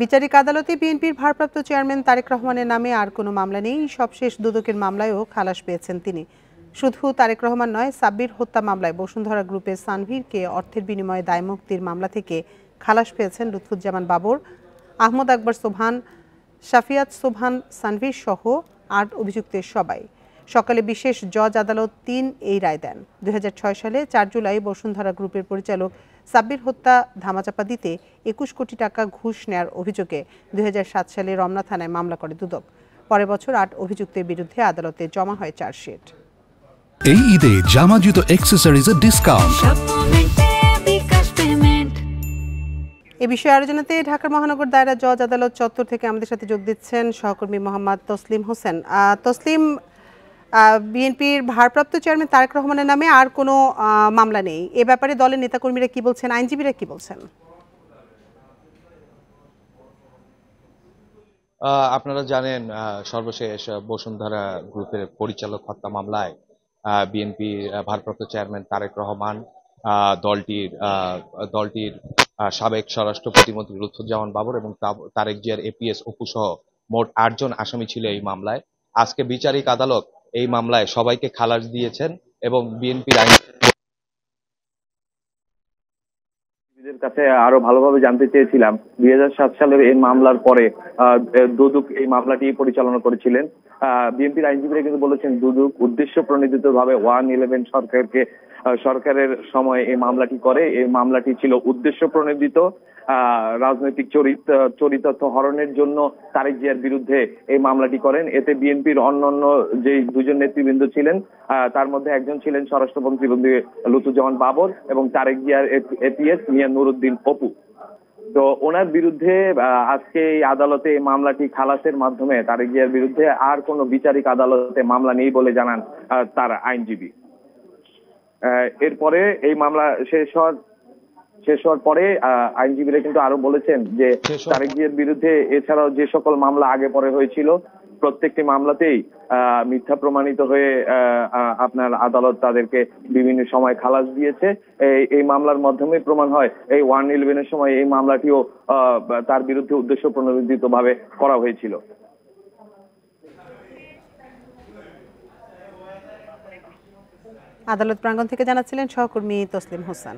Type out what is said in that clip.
বিচারিক আদালতে বিএনপির ভারপ্রাপ্ত চেয়ারম্যান তারেক রহমানের নামে আর কোনো মামলা নেই। সবশেষ দুদকের মামলায়ও খালাস পেয়েছেন তিনি। শুধু তারেক রহমান নয়, সাব্বির হত্যা মামলায় বসুন্ধরা গ্রুপের সানভীরকে অর্থের বিনিময়ে দায়মুক্তির মামলা থেকে খালাস পেয়েছেন লুৎফুজ্জামান বাবর, আহমদ আকবর সোবহান, শাফিয়াত সোবহান, সানভীর সহ ৮ অভিযুক্তের সবাই। সকালে বিশেষ জজ আদালত ৩ এই রায় দেন। ২০০৬ সালে ৪ জুলাই বসুন্ধরা গ্রুপের পরিচালক সাব্বির হত্যা ধামাচাপা দিতে ২১ কোটি টাকা ঘুষ নেয়ার অভিযোগে ২০০৭ সালে রমনা থানায় মামলা করে দুদক। পরের বছর ৮ অভিযুক্তের বিরুদ্ধে আদালতে জমা হয় চার্জশিট। এই ঈদে জামা জুতো অ্যাক্সেসরিজের ডিসকাউন্ট। এ বিষয়ে আরো জানাতে ঢাকার মহানগর দায়রা জজ আদালত চত্বর থেকে আমাদের সাথে যোগ দিচ্ছেন সহকর্মী মোহাম্মদ তসলিম হোসেন। তসলিম, বিএনপির ভারপ্রাপ্ত চেয়ারম্যান তারেক রহমানের নামে আর কোনো মামলা নেই, এ ব্যাপারে দলের নেতাকর্মীরা কি বলছেন, আইনজীবীরা কি বলছেন? আপনারা জানেন, সর্বশেষ বসুন্ধরা গ্রুপের পরিচালক হত্যা মামলায় বিএনপির ভারপ্রাপ্ত চেয়ারম্যান তারেক রহমান, দলটির সাবেক স্বরাষ্ট্র প্রতিমন্ত্রী লুৎফুজ্জামান বাবর এবং তারেক জিয়ার এপিএস অপু সহ মোট ৮ জন আসামি ছিল এই মামলায়। আজকে বিচারিক আদালত এই মামলায় সবাইকে খালাস দিয়েছেন এবং বিএনপির কাছে আরো ভালোভাবে জানতে চেয়েছিলাম ২০০৭ সালের এই মামলার পরে দুদক এই মামলাটি পরিচালনা করেছিলেন। বিএনপির আইনজীবীরা কিন্তু বলেছেন দুদক উদ্দেশ্য প্রণোদিত ভাবে 111 সরকারের সময় এই মামলাটি করে। এই মামলাটি ছিল উদ্দেশ্য প্রণোদিত রাজনৈতিক চরিতার্থ হরণের জন্য তারেক জিয়ার বিরুদ্ধে এই মামলাটি করেন। এতে বিএনপির অন্যান্য যে ২ জন নেতৃবৃন্দ ছিলেন তার মধ্যে একজন ছিলেন স্বরাষ্ট্রমন্ত্রী লুৎফুজ্জামান বাবর এবং তারেক জিয়ার এপিএস মিয়া নুরুদ্দিন অপু। তো ওনার বিরুদ্ধে আজকে এই আদালতে এই মামলাটি খালাসের মাধ্যমে তারেক জিয়ার বিরুদ্ধে আর কোনো বিচারিক আদালতে মামলা নেই বলে জানান তার আইনজীবী। এরপরে এই মামলা শেষ হওয়ার পরে আইনজীবীরা কিন্তু আরো বলেছেন যে তারেক জিয়ার বিরুদ্ধে এছাড়াও যে সকল মামলা আগে পরে হয়েছিল প্রত্যেকটি মামলাতেই মিথ্যা প্রমাণিত হয়ে আপনার আদালত তাদেরকে বিভিন্ন সময় খালাস দিয়েছে। এই মামলার মাধ্যমে প্রমাণ হয় এই 111 সময় এই মামলাটিও তার বিরুদ্ধে উদ্দেশ্য প্রণোদিত ভাবে করা হয়েছিল। আদালত প্রাঙ্গণ থেকে জানাচ্ছিলেন সহকর্মী তসলিম হোসেন।